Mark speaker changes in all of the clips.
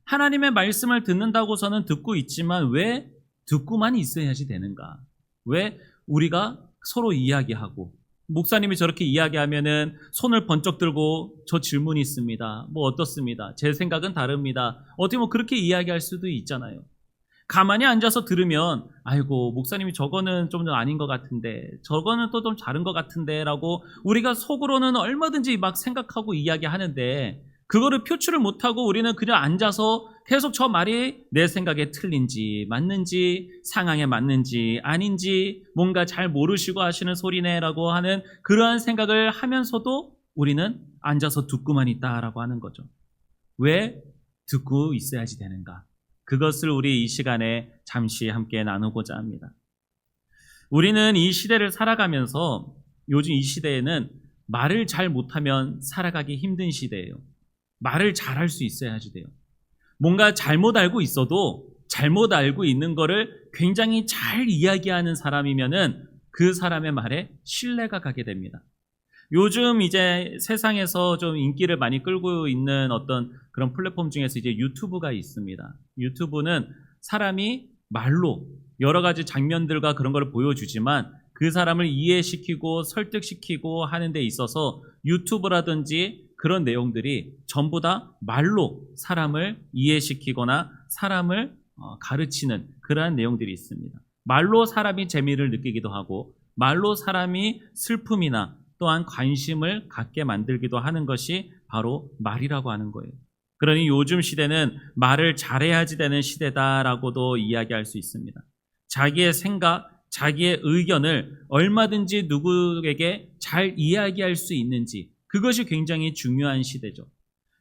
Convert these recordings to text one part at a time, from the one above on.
Speaker 1: 하나님의 말씀을 듣는다고서는 듣고 있지만 왜 듣고만 있어야지 되는가? 왜 우리가 서로 이야기하고 목사님이 저렇게 이야기하면은 손을 번쩍 들고 저 질문이 있습니다. 뭐 어떻습니다. 제 생각은 다릅니다. 어떻게 뭐 그렇게 이야기할 수도 있잖아요. 가만히 앉아서 들으면 아이고 목사님이 저거는 좀 아닌 것 같은데 저거는 또 좀 다른 것 같은데 라고 우리가 속으로는 얼마든지 막 생각하고 이야기하는데 그거를 표출을 못하고 우리는 그냥 앉아서 계속 저 말이 내 생각에 틀린지 맞는지 상황에 맞는지 아닌지 뭔가 잘 모르시고 하시는 소리네라고 하는 그러한 생각을 하면서도 우리는 앉아서 듣고만 있다라고 하는 거죠. 왜 듣고 있어야지 되는가? 그것을 우리 이 시간에 잠시 함께 나누고자 합니다. 우리는 이 시대를 살아가면서 요즘 이 시대에는 말을 잘 못하면 살아가기 힘든 시대예요. 말을 잘할 수 있어야지 돼요. 뭔가 잘못 알고 있어도 잘못 알고 있는 거를 굉장히 잘 이야기하는 사람이면은 그 사람의 말에 신뢰가 가게 됩니다. 요즘 이제 세상에서 좀 인기를 많이 끌고 있는 어떤 그런 플랫폼 중에서 이제 유튜브가 있습니다. 유튜브는 사람이 말로 여러 가지 장면들과 그런 걸 보여주지만 그 사람을 이해시키고 설득시키고 하는 데 있어서 유튜브라든지 그런 내용들이 전부 다 말로 사람을 이해시키거나 사람을 가르치는 그러한 내용들이 있습니다. 말로 사람이 재미를 느끼기도 하고 말로 사람이 슬픔이나 또한 관심을 갖게 만들기도 하는 것이 바로 말이라고 하는 거예요. 그러니 요즘 시대는 말을 잘해야지 되는 시대다라고도 이야기할 수 있습니다. 자기의 생각, 자기의 의견을 얼마든지 누구에게 잘 이야기할 수 있는지 그것이 굉장히 중요한 시대죠.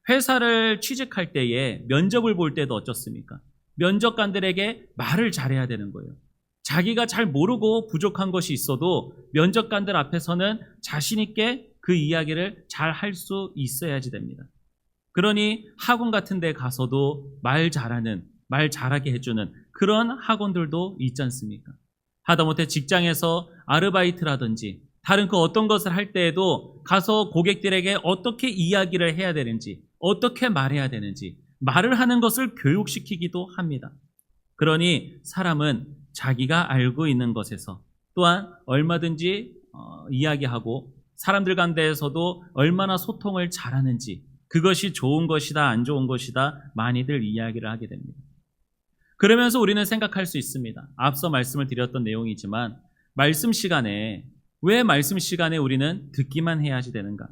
Speaker 1: 회사를 취직할 때에 면접을 볼 때도 어떻습니까? 면접관들에게 말을 잘해야 되는 거예요. 자기가 잘 모르고 부족한 것이 있어도 면접관들 앞에서는 자신 있게 그 이야기를 잘 할 수 있어야지 됩니다. 그러니 학원 같은 데 가서도 말 잘하는, 말 잘하게 해주는 그런 학원들도 있지 않습니까? 하다못해 직장에서 아르바이트라든지 다른 그 어떤 것을 할 때에도 가서 고객들에게 어떻게 이야기를 해야 되는지, 어떻게 말해야 되는지 말을 하는 것을 교육시키기도 합니다. 그러니 사람은 자기가 알고 있는 것에서 또한 얼마든지 이야기하고 사람들 간대에서도 얼마나 소통을 잘하는지 그것이 좋은 것이다 안 좋은 것이다 많이들 이야기를 하게 됩니다. 그러면서 우리는 생각할 수 있습니다. 앞서 말씀을 드렸던 내용이지만 말씀 시간에 왜 말씀 시간에 우리는 듣기만 해야지 되는가?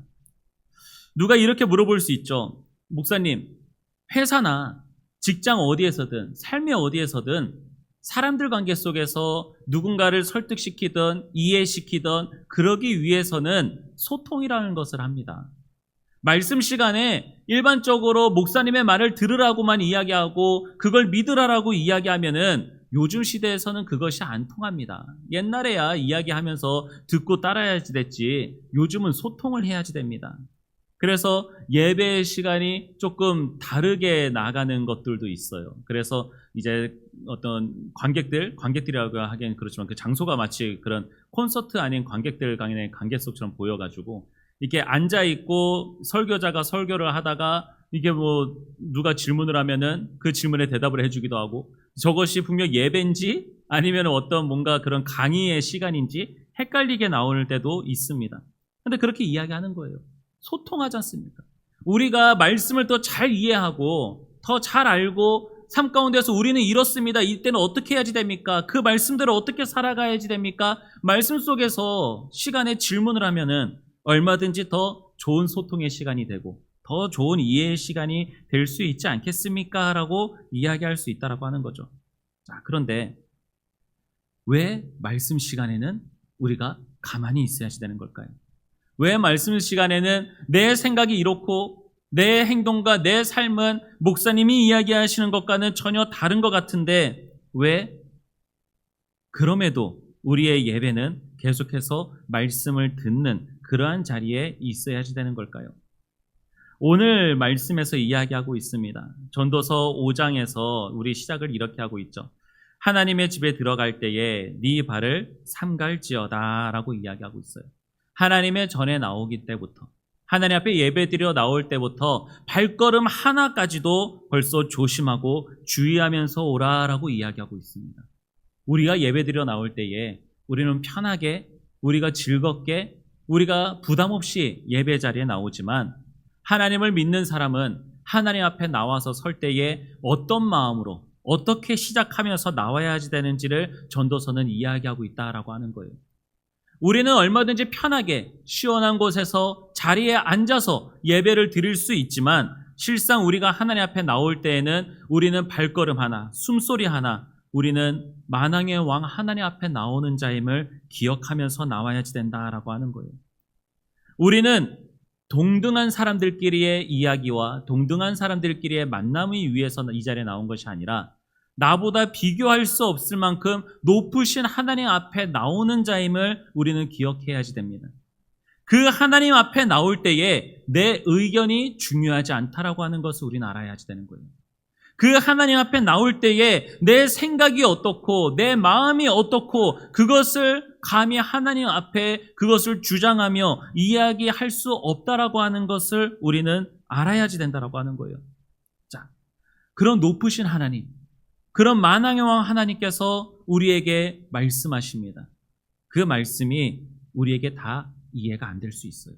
Speaker 1: 누가 이렇게 물어볼 수 있죠. 목사님, 회사나 직장 어디에서든 삶의 어디에서든 사람들 관계 속에서 누군가를 설득시키든 이해시키든 그러기 위해서는 소통이라는 것을 합니다. 말씀 시간에 일반적으로 목사님의 말을 들으라고만 이야기하고 그걸 믿으라라고 이야기하면은 요즘 시대에서는 그것이 안 통합니다. 옛날에야 이야기하면서 듣고 따라야지 됐지 요즘은 소통을 해야지 됩니다. 그래서 예배 시간이 조금 다르게 나가는 것들도 있어요. 그래서 이제 어떤 관객들이라고 하기엔 그렇지만 그 장소가 마치 그런 콘서트 아닌 관객들 간의 관객석처럼 보여가지고 이렇게 앉아있고 설교자가 설교를 하다가 이게 뭐 누가 질문을 하면은 그 질문에 대답을 해주기도 하고 저것이 분명 예배인지 아니면 어떤 뭔가 그런 강의의 시간인지 헷갈리게 나올 때도 있습니다. 근데 그렇게 이야기하는 거예요. 소통하지 않습니까? 우리가 말씀을 더 잘 이해하고 더 잘 알고 삶 가운데서 우리는 이렇습니다. 이때는 어떻게 해야지 됩니까? 그 말씀대로 어떻게 살아가야지 됩니까? 말씀 속에서 시간에 질문을 하면은 얼마든지 더 좋은 소통의 시간이 되고 더 좋은 이해의 시간이 될 수 있지 않겠습니까? 라고 이야기할 수 있다라고 하는 거죠. 자, 그런데 왜 말씀 시간에는 우리가 가만히 있어야지 되는 걸까요? 왜 말씀 시간에는 내 생각이 이렇고 내 행동과 내 삶은 목사님이 이야기하시는 것과는 전혀 다른 것 같은데 왜 그럼에도 우리의 예배는 계속해서 말씀을 듣는 그러한 자리에 있어야지 되는 걸까요? 오늘 말씀에서 이야기하고 있습니다. 전도서 5장에서 우리 시작을 이렇게 하고 있죠. 하나님의 집에 들어갈 때에 네 발을 삼갈지어다 라고 이야기하고 있어요. 하나님의 전에 나오기 때부터 하나님 앞에 예배드려 나올 때부터 발걸음 하나까지도 벌써 조심하고 주의하면서 오라라고 이야기하고 있습니다. 우리가 예배드려 나올 때에 우리는 편하게, 우리가 즐겁게, 우리가 부담 없이 예배 자리에 나오지만 하나님을 믿는 사람은 하나님 앞에 나와서 설 때에 어떤 마음으로 어떻게 시작하면서 나와야 되는지를 전도서는 이야기하고 있다라고 하는 거예요. 우리는 얼마든지 편하게 시원한 곳에서 자리에 앉아서 예배를 드릴 수 있지만 실상 우리가 하나님 앞에 나올 때에는 우리는 발걸음 하나, 숨소리 하나, 우리는 만왕의 왕 하나님 앞에 나오는 자임을 기억하면서 나와야지 된다라고 하는 거예요. 우리는 동등한 사람들끼리의 이야기와 동등한 사람들끼리의 만남을 위해서 이 자리에 나온 것이 아니라 나보다 비교할 수 없을 만큼 높으신 하나님 앞에 나오는 자임을 우리는 기억해야지 됩니다. 그 하나님 앞에 나올 때에 내 의견이 중요하지 않다라고 하는 것을 우리는 알아야지 되는 거예요. 그 하나님 앞에 나올 때에 내 생각이 어떻고 내 마음이 어떻고 그것을 감히 하나님 앞에 그것을 주장하며 이야기할 수 없다라고 하는 것을 우리는 알아야지 된다라고 하는 거예요. 자, 그런 높으신 하나님, 그런 만왕의 왕 하나님께서 우리에게 말씀하십니다. 그 말씀이 우리에게 다 이해가 안 될 수 있어요.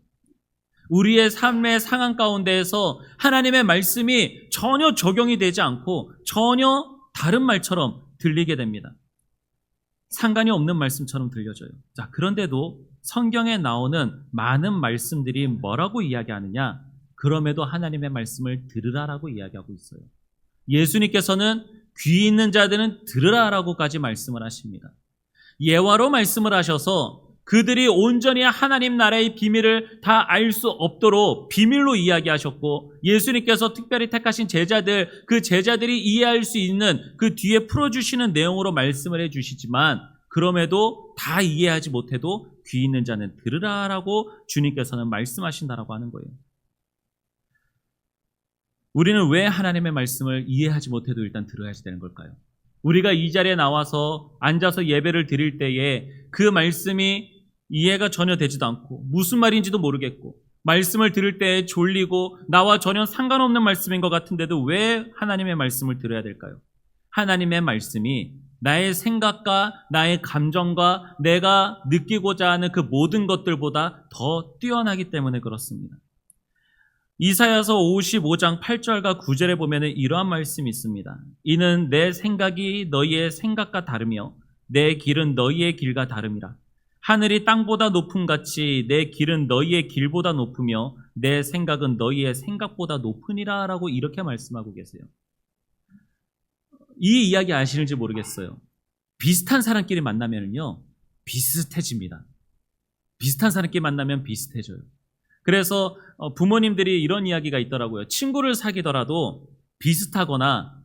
Speaker 1: 우리의 삶의 상황 가운데에서 하나님의 말씀이 전혀 적용이 되지 않고 전혀 다른 말처럼 들리게 됩니다. 상관이 없는 말씀처럼 들려져요. 자, 그런데도 성경에 나오는 많은 말씀들이 뭐라고 이야기하느냐? 그럼에도 하나님의 말씀을 들으라라고 이야기하고 있어요. 예수님께서는 귀 있는 자들은 들으라라고까지 말씀을 하십니다. 예화로 말씀을 하셔서 그들이 온전히 하나님 나라의 비밀을 다 알 수 없도록 비밀로 이야기하셨고 예수님께서 특별히 택하신 제자들, 그 제자들이 이해할 수 있는 그 뒤에 풀어주시는 내용으로 말씀을 해주시지만 그럼에도 다 이해하지 못해도 귀 있는 자는 들으라라고 주님께서는 말씀하신다라고 하는 거예요. 우리는 왜 하나님의 말씀을 이해하지 못해도 일단 들어야지 되는 걸까요? 우리가 이 자리에 나와서 앉아서 예배를 드릴 때에 그 말씀이 이해가 전혀 되지도 않고 무슨 말인지도 모르겠고 말씀을 들을 때 졸리고 나와 전혀 상관없는 말씀인 것 같은데도 왜 하나님의 말씀을 들어야 될까요? 하나님의 말씀이 나의 생각과 나의 감정과 내가 느끼고자 하는 그 모든 것들보다 더 뛰어나기 때문에 그렇습니다. 이사야서 55장 8절과 9절에 보면 이러한 말씀이 있습니다. 이는 내 생각이 너희의 생각과 다르며 내 길은 너희의 길과 다름이라. 하늘이 땅보다 높음같이 내 길은 너희의 길보다 높으며 내 생각은 너희의 생각보다 높으니라 라고 이렇게 말씀하고 계세요. 이 이야기 아시는지 모르겠어요. 비슷한 사람끼리 만나면요 비슷해집니다. 비슷한 사람끼리 만나면 비슷해져요. 그래서 부모님들이 이런 이야기가 있더라고요. 친구를 사귀더라도 비슷하거나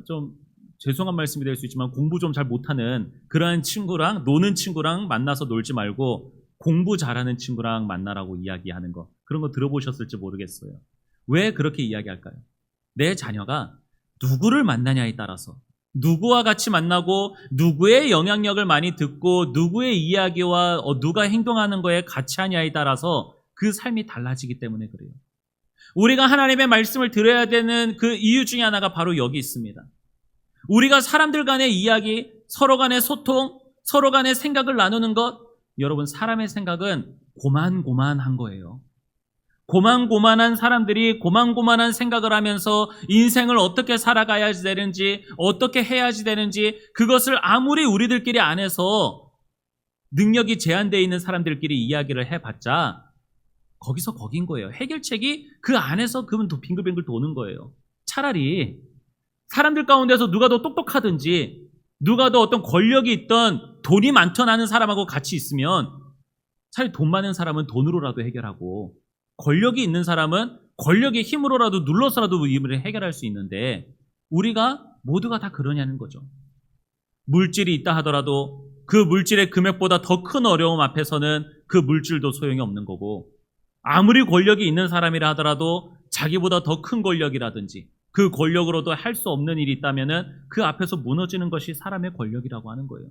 Speaker 1: 좀 죄송한 말씀이 될 수 있지만 공부 좀 잘 못하는 그러한 친구랑 노는 친구랑 만나서 놀지 말고 공부 잘하는 친구랑 만나라고 이야기하는 거, 그런 거 들어보셨을지 모르겠어요. 왜 그렇게 이야기할까요? 내 자녀가 누구를 만나냐에 따라서 누구와 같이 만나고 누구의 영향력을 많이 듣고 누구의 이야기와 누가 행동하는 거에 같이 하냐에 따라서 그 삶이 달라지기 때문에 그래요. 우리가 하나님의 말씀을 들어야 되는 그 이유 중에 하나가 바로 여기 있습니다. 우리가 사람들 간의 이야기, 서로 간의 소통, 서로 간의 생각을 나누는 것, 여러분 사람의 생각은 고만고만한 거예요. 고만고만한 사람들이 고만고만한 생각을 하면서 인생을 어떻게 살아가야 되는지, 어떻게 해야지 되는지 그것을 아무리 우리들끼리 안에서 능력이 제한되어 있는 사람들끼리 이야기를 해봤자 거기서 거긴 거예요. 해결책이 그 안에서 그분 빙글빙글 도는 거예요. 차라리 사람들 가운데서 누가 더 똑똑하든지 누가 더 어떤 권력이 있던 돈이 많던 하는 사람하고 같이 있으면 차라리 돈 많은 사람은 돈으로라도 해결하고 권력이 있는 사람은 권력의 힘으로라도 눌러서라도 일을 해결할 수 있는데 우리가 모두가 다 그러냐는 거죠. 물질이 있다 하더라도 그 물질의 금액보다 더 큰 어려움 앞에서는 그 물질도 소용이 없는 거고 아무리 권력이 있는 사람이라 하더라도 자기보다 더 큰 권력이라든지 그 권력으로도 할 수 없는 일이 있다면 그 앞에서 무너지는 것이 사람의 권력이라고 하는 거예요.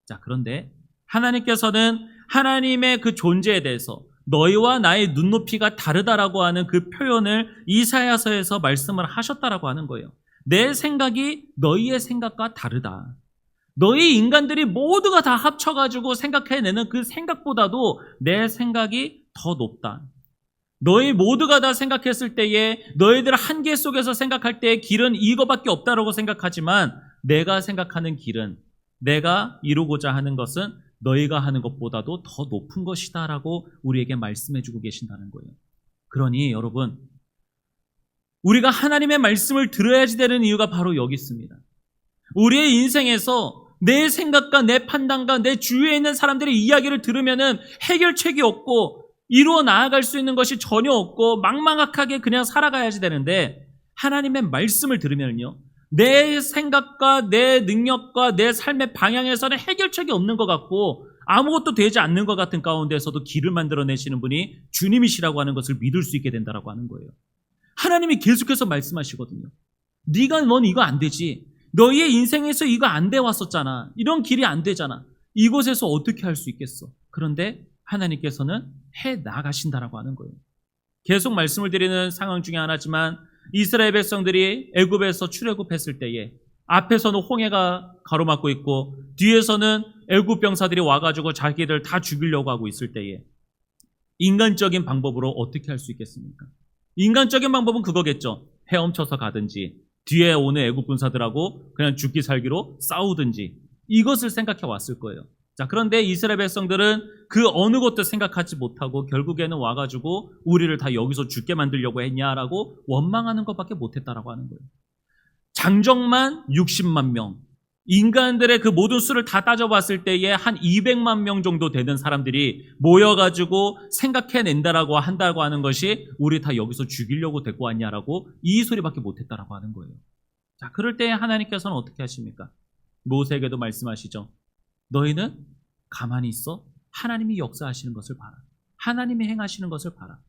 Speaker 1: 자, 그런데 하나님께서는 하나님의 그 존재에 대해서 너희와 나의 눈높이가 다르다라고 하는 그 표현을 이사야서에서 말씀을 하셨다라고 하는 거예요. 내 생각이 너희의 생각과 다르다. 너희 인간들이 모두가 다 합쳐가지고 생각해내는 그 생각보다도 내 생각이 더 높다. 너희 모두가 다 생각했을 때에 너희들 한계 속에서 생각할 때의 길은 이거밖에 없다라고 생각하지만 내가 생각하는 길은, 내가 이루고자 하는 것은 너희가 하는 것보다도 더 높은 것이다라고 우리에게 말씀해주고 계신다는 거예요. 그러니 여러분, 우리가 하나님의 말씀을 들어야지 되는 이유가 바로 여기 있습니다. 우리의 인생에서 내 생각과 내 판단과 내 주위에 있는 사람들의 이야기를 들으면은 해결책이 없고 이루어 나아갈 수 있는 것이 전혀 없고 막막하게 그냥 살아가야지 되는데, 하나님의 말씀을 들으면요, 내 생각과 내 능력과 내 삶의 방향에서는 해결책이 없는 것 같고 아무것도 되지 않는 것 같은 가운데서도 길을 만들어내시는 분이 주님이시라고 하는 것을 믿을 수 있게 된다라고 하는 거예요. 하나님이 계속해서 말씀하시거든요. 넌 이거 안 되지. 너희의 인생에서 이거 안 돼 왔었잖아. 이런 길이 안 되잖아. 이곳에서 어떻게 할 수 있겠어? 그런데 하나님께서는 해 나가신다라고 하는 거예요. 계속 말씀을 드리는 상황 중에 하나지만, 이스라엘 백성들이 애굽에서 출애굽했을 때에 앞에서는 홍해가 가로막고 있고 뒤에서는 애굽 병사들이 와가지고 자기를 다 죽이려고 하고 있을 때에 인간적인 방법으로 어떻게 할 수 있겠습니까? 인간적인 방법은 그거겠죠. 헤엄쳐서 가든지 뒤에 오는 애굽 군사들하고 그냥 죽기 살기로 싸우든지, 이것을 생각해 왔을 거예요. 자, 그런데 이스라엘 백성들은 그 어느 것도 생각하지 못하고 결국에는 와가지고 우리를 다 여기서 죽게 만들려고 했냐라고 원망하는 것밖에 못했다라고 하는 거예요. 장정만 60만 명, 인간들의 그 모든 수를 다 따져봤을 때에 한 200만 명 정도 되는 사람들이 모여가지고 생각해낸다라고 한다고 하는 것이 우리 다 여기서 죽이려고 데리고 왔냐라고 이 소리밖에 못했다라고 하는 거예요. 자, 그럴 때 하나님께서는 어떻게 하십니까? 모세에게도 말씀하시죠. 너희는 가만히 있어 하나님이 역사하시는 것을 봐라. 하나님이 행하시는 것을 봐라.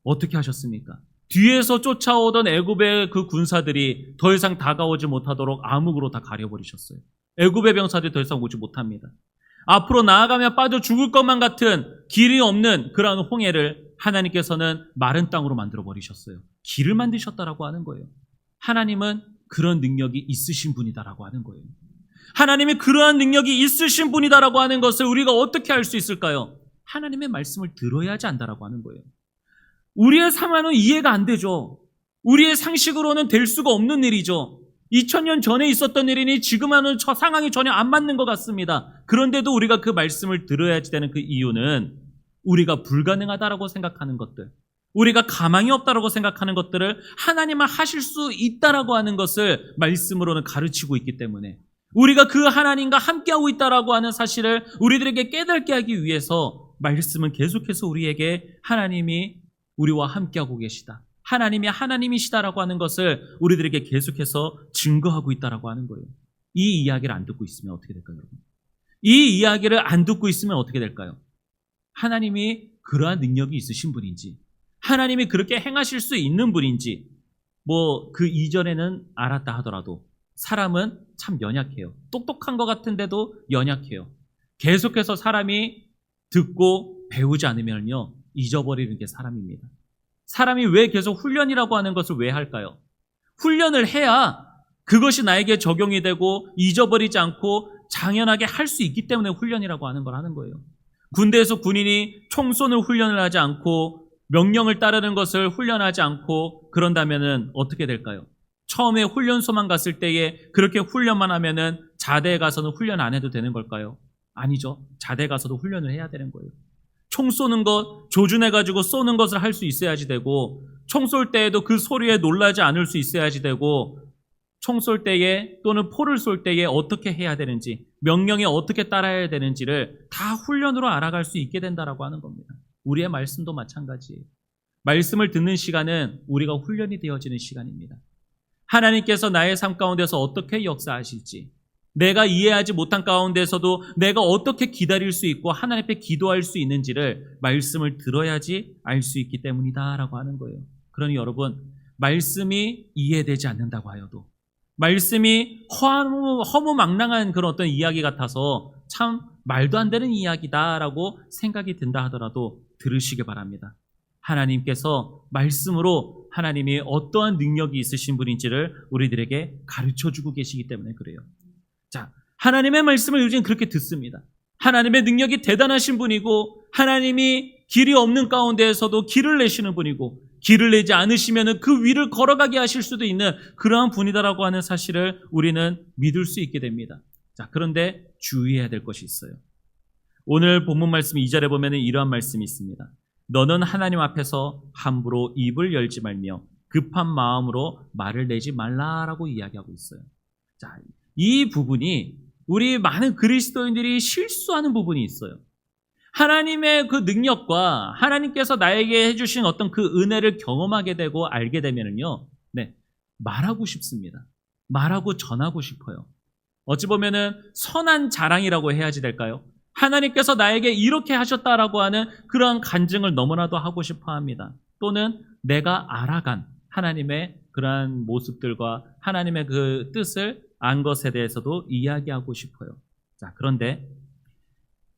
Speaker 1: 어떻게 하셨습니까? 뒤에서 쫓아오던 애굽의 그 군사들이 더 이상 다가오지 못하도록 암흑으로 다 가려버리셨어요. 애굽의 병사들이 더 이상 오지 못합니다. 앞으로 나아가면 빠져 죽을 것만 같은 길이 없는 그러한 홍해를 하나님께서는 마른 땅으로 만들어버리셨어요. 길을 만드셨다라고 하는 거예요. 하나님은 그런 능력이 있으신 분이다라고 하는 거예요. 하나님이 그러한 능력이 있으신 분이다라고 하는 것을 우리가 어떻게 알 수 있을까요? 하나님의 말씀을 들어야지 안다라고 하는 거예요. 우리의 상황은 이해가 안 되죠. 우리의 상식으로는 될 수가 없는 일이죠. 2000년 전에 있었던 일이니 지금하는 저 상황이 전혀 안 맞는 것 같습니다. 그런데도 우리가 그 말씀을 들어야지 되는 그 이유는 우리가 불가능하다라고 생각하는 것들, 우리가 가망이 없다라고 생각하는 것들을 하나님은 하실 수 있다라고 하는 것을 말씀으로는 가르치고 있기 때문에, 우리가 그 하나님과 함께하고 있다라고 하는 사실을 우리들에게 깨닫게 하기 위해서 말씀은 계속해서 우리에게 하나님이 우리와 함께하고 계시다, 하나님이 하나님이시다라고 하는 것을 우리들에게 계속해서 증거하고 있다라고 하는 거예요. 이 이야기를 안 듣고 있으면 어떻게 될까요, 여러분? 이 이야기를 안 듣고 있으면 어떻게 될까요? 하나님이 그러한 능력이 있으신 분인지, 하나님이 그렇게 행하실 수 있는 분인지, 그 이전에는 알았다 하더라도 사람은 참 연약해요. 똑똑한 것 같은데도 연약해요. 계속해서 사람이 듣고 배우지 않으면요, 잊어버리는 게 사람입니다. 사람이 왜 계속 훈련이라고 하는 것을 왜 할까요? 훈련을 해야 그것이 나에게 적용이 되고 잊어버리지 않고 당연하게 할 수 있기 때문에 훈련이라고 하는 걸 하는 거예요. 군대에서 군인이 총 쏘는 훈련을 하지 않고 명령을 따르는 것을 훈련하지 않고 그런다면은 어떻게 될까요? 처음에 훈련소만 갔을 때에 그렇게 훈련만 하면은 자대에 가서는 훈련 안 해도 되는 걸까요? 아니죠. 자대에 가서도 훈련을 해야 되는 거예요. 총 쏘는 것, 조준해가지고 쏘는 것을 할 수 있어야지 되고, 총 쏠 때에도 그 소리에 놀라지 않을 수 있어야지 되고, 총 쏠 때에 또는 포를 쏠 때에 어떻게 해야 되는지, 명령에 어떻게 따라야 되는지를 다 훈련으로 알아갈 수 있게 된다라고 하는 겁니다. 우리의 말씀도 마찬가지예요. 말씀을 듣는 시간은 우리가 훈련이 되어지는 시간입니다. 하나님께서 나의 삶 가운데서 어떻게 역사하실지, 내가 이해하지 못한 가운데서도 내가 어떻게 기다릴 수 있고 하나님 앞에 기도할 수 있는지를 말씀을 들어야지 알 수 있기 때문이다라고 하는 거예요. 그러니 여러분, 말씀이 이해되지 않는다고 하여도, 말씀이 허무맹랑한 그런 어떤 이야기 같아서 참 말도 안 되는 이야기다라고 생각이 든다 하더라도 들으시기 바랍니다. 하나님께서 말씀으로 하나님이 어떠한 능력이 있으신 분인지를 우리들에게 가르쳐주고 계시기 때문에 그래요. 자, 하나님의 말씀을 요즘 그렇게 듣습니다. 하나님의 능력이 대단하신 분이고 하나님이 길이 없는 가운데에서도 길을 내시는 분이고 길을 내지 않으시면 그 위를 걸어가게 하실 수도 있는 그러한 분이다라고 하는 사실을 우리는 믿을 수 있게 됩니다. 자, 그런데 주의해야 될 것이 있어요. 오늘 본문 말씀 2절에 보면 이러한 말씀이 있습니다. 너는 하나님 앞에서 함부로 입을 열지 말며 급한 마음으로 말을 내지 말라라고 이야기하고 있어요. 자, 이 부분이 우리 많은 그리스도인들이 실수하는 부분이 있어요. 하나님의 그 능력과 하나님께서 나에게 해주신 어떤 그 은혜를 경험하게 되고 알게 되면은요, 네, 말하고 싶습니다. 말하고 전하고 싶어요. 어찌 보면은 선한 자랑이라고 해야지 될까요? 하나님께서 나에게 이렇게 하셨다라고 하는 그러한 간증을 너무나도 하고 싶어 합니다. 또는 내가 알아간 하나님의 그러한 모습들과 하나님의 그 뜻을 안 것에 대해서도 이야기하고 싶어요. 자, 그런데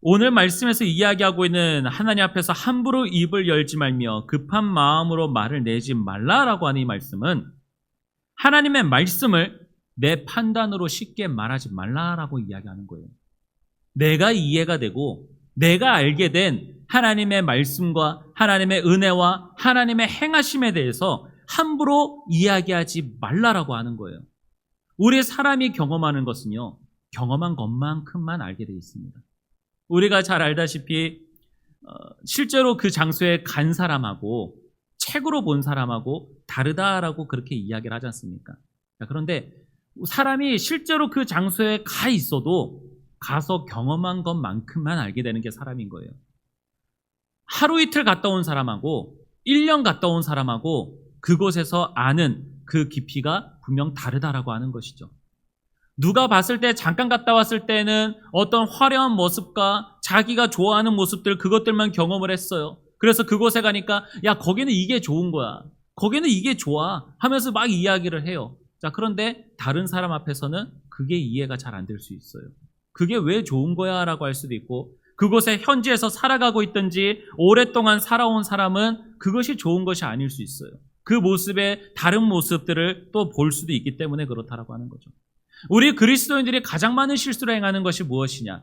Speaker 1: 오늘 말씀에서 이야기하고 있는 하나님 앞에서 함부로 입을 열지 말며 급한 마음으로 말을 내지 말라라고 하는 이 말씀은 하나님의 말씀을 내 판단으로 쉽게 말하지 말라라고 이야기하는 거예요. 내가 이해가 되고 내가 알게 된 하나님의 말씀과 하나님의 은혜와 하나님의 행하심에 대해서 함부로 이야기하지 말라라고 하는 거예요. 우리 사람이 경험하는 것은요, 경험한 것만큼만 알게 되어 있습니다. 우리가 잘 알다시피 실제로 그 장소에 간 사람하고 책으로 본 사람하고 다르다라고 그렇게 이야기를 하지 않습니까? 그런데 사람이 실제로 그 장소에 가 있어도 가서 경험한 것만큼만 알게 되는 게 사람인 거예요. 하루 이틀 갔다 온 사람하고 1년 갔다 온 사람하고 그곳에서 아는 그 깊이가 분명 다르다라고 하는 것이죠. 누가 봤을 때 잠깐 갔다 왔을 때는 어떤 화려한 모습과 자기가 좋아하는 모습들 그것들만 경험을 했어요. 그래서 그곳에 가니까 야 거기는 이게 좋은 거야. 거기는 이게 좋아 하면서 막 이야기를 해요. 자, 그런데 다른 사람 앞에서는 그게 이해가 잘 안 될 수 있어요. 그게 왜 좋은 거야 라고 할 수도 있고 그곳에 현지에서 살아가고 있든지 오랫동안 살아온 사람은 그것이 좋은 것이 아닐 수 있어요. 그 모습의 다른 모습들을 또 볼 수도 있기 때문에 그렇다라고 하는 거죠. 우리 그리스도인들이 가장 많은 실수를 행하는 것이 무엇이냐?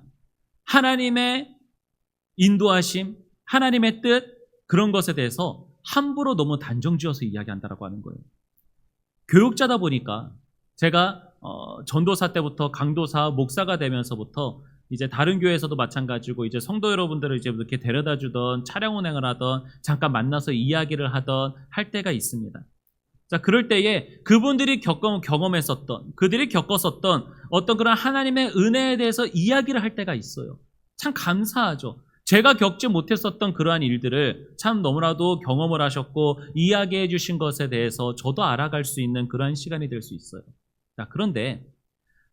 Speaker 1: 하나님의 인도하심, 하나님의 뜻 그런 것에 대해서 함부로 너무 단정지어서 이야기한다라고 하는 거예요. 교육자다 보니까 제가 전도사 때부터 강도사, 목사가 되면서부터 이제 다른 교회에서도 마찬가지고 이제 성도 여러분들을 이제 이렇게 데려다 주던 차량 운행을 하던 잠깐 만나서 이야기를 하던 할 때가 있습니다. 자, 그럴 때에 그분들이 경험했었던, 그들이 겪었었던 어떤 그런 하나님의 은혜에 대해서 이야기를 할 때가 있어요. 참 감사하죠. 제가 겪지 못했었던 그러한 일들을 참 너무나도 경험을 하셨고 이야기해 주신 것에 대해서 저도 알아갈 수 있는 그러한 시간이 될 수 있어요. 자, 그런데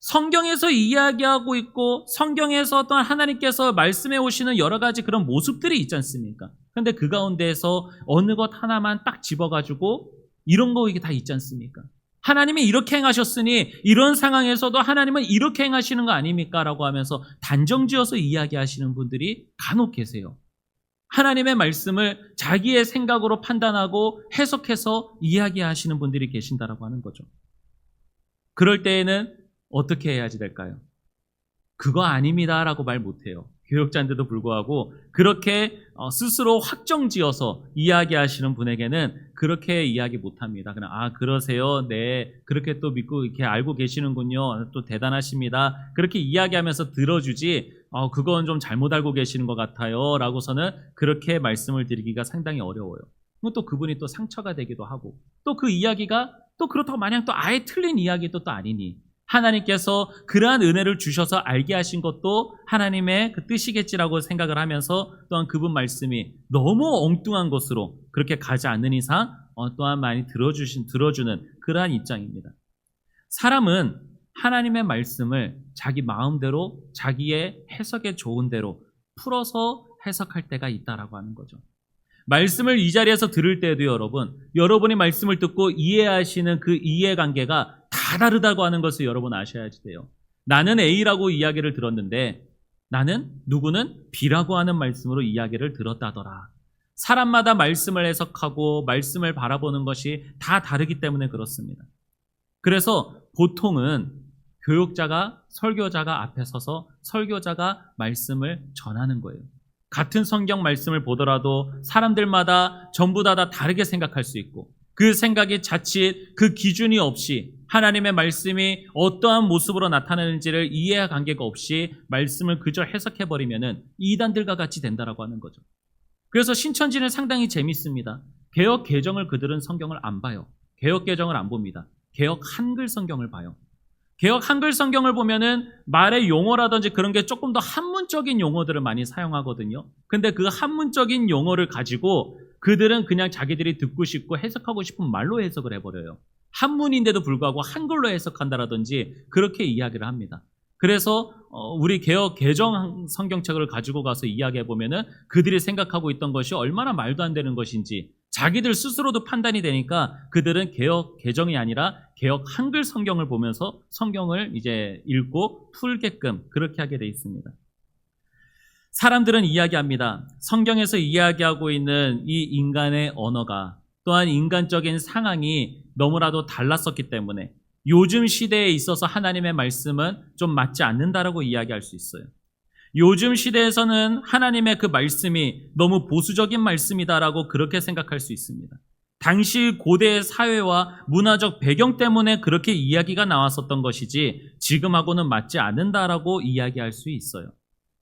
Speaker 1: 성경에서 이야기하고 있고 성경에서 어떤 하나님께서 말씀해 오시는 여러 가지 그런 모습들이 있지 않습니까? 그런데 그 가운데에서 어느 것 하나만 딱 집어가지고 이런 거 이게 다 있지 않습니까? 하나님이 이렇게 행하셨으니 이런 상황에서도 하나님은 이렇게 행하시는 거 아닙니까? 라고 하면서 단정지어서 이야기하시는 분들이 간혹 계세요. 하나님의 말씀을 자기의 생각으로 판단하고 해석해서 이야기하시는 분들이 계신다라고 하는 거죠. 그럴 때에는 어떻게 해야지 될까요? 그거 아닙니다 라고 말 못해요. 교육자인데도 불구하고 그렇게 스스로 확정지어서 이야기하시는 분에게는 그렇게 이야기 못합니다. 그냥 그러세요. 네, 그렇게 또 믿고 이렇게 알고 계시는군요. 또 대단하십니다. 그렇게 이야기하면서 들어주지 그건 좀 잘못 알고 계시는 것 같아요 라고서는 그렇게 말씀을 드리기가 상당히 어려워요. 또 그분이 또 상처가 되기도 하고 또 그 이야기가 또 그렇다고 마냥 또 아예 틀린 이야기도 또 아니니 하나님께서 그러한 은혜를 주셔서 알게 하신 것도 하나님의 그 뜻이겠지라고 생각을 하면서 또한 그분 말씀이 너무 엉뚱한 것으로 그렇게 가지 않는 이상 또한 많이 들어주는 그러한 입장입니다. 사람은 하나님의 말씀을 자기 마음대로 자기의 해석에 좋은 대로 풀어서 해석할 때가 있다라고 하는 거죠. 말씀을 이 자리에서 들을 때에도 여러분이 말씀을 듣고 이해하시는 그 이해관계가 다 다르다고 하는 것을 여러분 아셔야지 돼요. 나는 A라고 이야기를 들었는데 누구는 B라고 하는 말씀으로 이야기를 들었다더라. 사람마다 말씀을 해석하고 말씀을 바라보는 것이 다 다르기 때문에 그렇습니다. 그래서 보통은 교육자가 설교자가 앞에 서서 설교자가 말씀을 전하는 거예요. 같은 성경 말씀을 보더라도 사람들마다 전부 다 다르게 생각할 수 있고 그 생각이 자칫 그 기준이 없이 하나님의 말씀이 어떠한 모습으로 나타나는지를 이해할 관계가 없이 말씀을 그저 해석해버리면 이단들과 같이 된다라고 하는 거죠. 그래서 신천지는 상당히 재밌습니다. 개역 개정을 그들은 성경을 안 봐요. 개역 개정을 안 봅니다. 개역 한글 성경을 봐요. 개역 한글 성경을 보면은 말의 용어라든지 그런 게 조금 더 한문적인 용어들을 많이 사용하거든요. 근데 그 한문적인 용어를 가지고 그들은 그냥 자기들이 듣고 싶고 해석하고 싶은 말로 해석을 해버려요. 한문인데도 불구하고 한글로 해석한다라든지 그렇게 이야기를 합니다. 그래서 우리 개역 개정 성경책을 가지고 가서 이야기해 보면은 그들이 생각하고 있던 것이 얼마나 말도 안 되는 것인지 자기들 스스로도 판단이 되니까 그들은 개역 개정이 아니라 개역 한글 성경을 보면서 성경을 이제 읽고 풀게끔 그렇게 하게 돼 있습니다. 사람들은 이야기합니다. 성경에서 이야기하고 있는 이 인간의 언어가 또한 인간적인 상황이 너무나도 달랐었기 때문에 요즘 시대에 있어서 하나님의 말씀은 좀 맞지 않는다라고 이야기할 수 있어요. 요즘 시대에서는 하나님의 그 말씀이 너무 보수적인 말씀이다라고 그렇게 생각할 수 있습니다. 당시 고대의 사회와 문화적 배경 때문에 그렇게 이야기가 나왔었던 것이지 지금하고는 맞지 않는다라고 이야기할 수 있어요.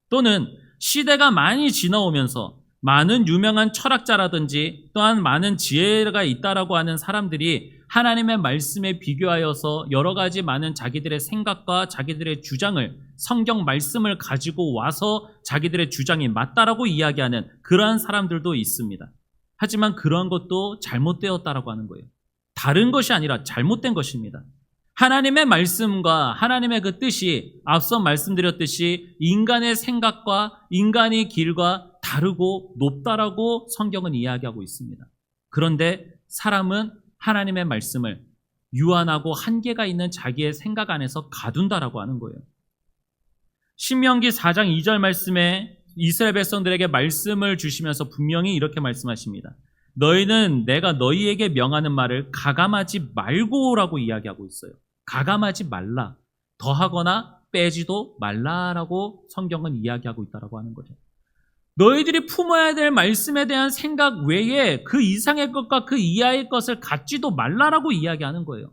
Speaker 1: 또는 시대가 많이 지나오면서 많은 유명한 철학자라든지 또한 많은 지혜가 있다라고 하는 사람들이 하나님의 말씀에 비교하여서 여러 가지 많은 자기들의 생각과 자기들의 주장을 성경 말씀을 가지고 와서 자기들의 주장이 맞다라고 이야기하는 그러한 사람들도 있습니다. 하지만 그러한 것도 잘못되었다라고 하는 거예요. 다른 것이 아니라 잘못된 것입니다. 하나님의 말씀과 하나님의 그 뜻이 앞서 말씀드렸듯이 인간의 생각과 인간의 길과 다르고 높다라고 성경은 이야기하고 있습니다. 그런데 사람은 하나님의 말씀을 유한하고 한계가 있는 자기의 생각 안에서 가둔다라고 하는 거예요. 신명기 4장 2절 말씀에 이스라엘 백성들에게 말씀을 주시면서 분명히 이렇게 말씀하십니다. 너희는 내가 너희에게 명하는 말을 가감하지 말고라고 이야기하고 있어요. 가감하지 말라. 더하거나 빼지도 말라라고 성경은 이야기하고 있다라고 하는 거죠. 너희들이 품어야 될 말씀에 대한 생각 외에 그 이상의 것과 그 이하의 것을 갖지도 말라라고 이야기하는 거예요.